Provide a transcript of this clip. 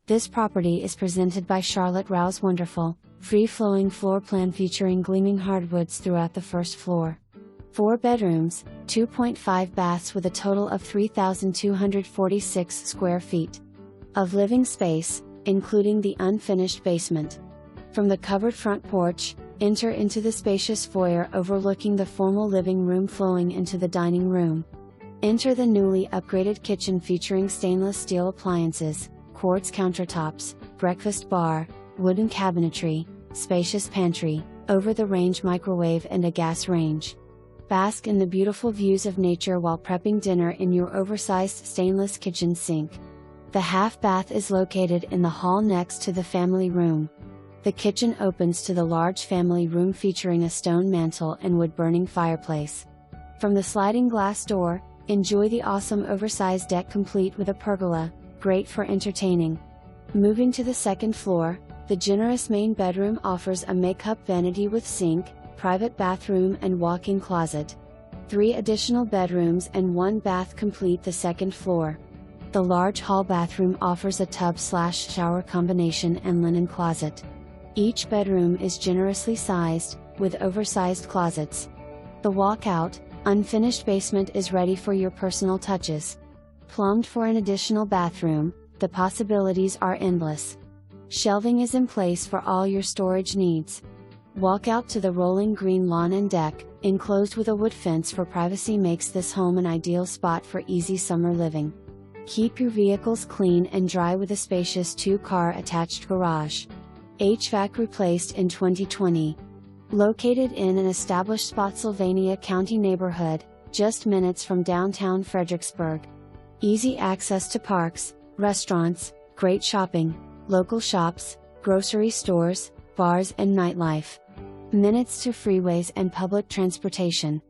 This property is presented by Charlotte Rouse wonderful, free-flowing floor plan featuring gleaming hardwoods throughout the first floor. 4 bedrooms, 2.5 baths with a total of 3,246 square feet of living space, including the unfinished basement. From the covered front porch, enter into the spacious foyer overlooking the formal living room flowing into the dining room. Enter the newly upgraded kitchen featuring stainless steel appliances, quartz countertops, breakfast bar, wooden cabinetry, spacious pantry, over-the-range microwave and a gas range. Bask in the beautiful views of nature while prepping dinner in your oversized stainless kitchen sink. The half bath is located in the hall next to the family room. The kitchen opens to the large family room featuring a stone mantel and wood-burning fireplace. From the sliding glass door, enjoy the awesome oversized deck complete with a pergola, great for entertaining. Moving to the second floor, the generous main bedroom offers a makeup vanity with sink, private bathroom and walk-in closet. 3 additional bedrooms and 1 bath complete the second floor. The large hall bathroom offers a tub/shower combination and linen closet. Each bedroom is generously sized, with oversized closets. The walkout, unfinished basement is ready for your personal touches. Plumbed for an additional bathroom, the possibilities are endless. Shelving is in place for all your storage needs. Walk out to the rolling green lawn and deck, enclosed with a wood fence for privacy, makes this home an ideal spot for easy summer living. Keep your vehicles clean and dry with a spacious 2-car attached garage. HVAC replaced in 2020. Located in an established Spotsylvania County neighborhood, just minutes from downtown Fredericksburg. Easy access to parks, restaurants, great shopping, local shops, grocery stores, bars and nightlife. Minutes to freeways and public transportation.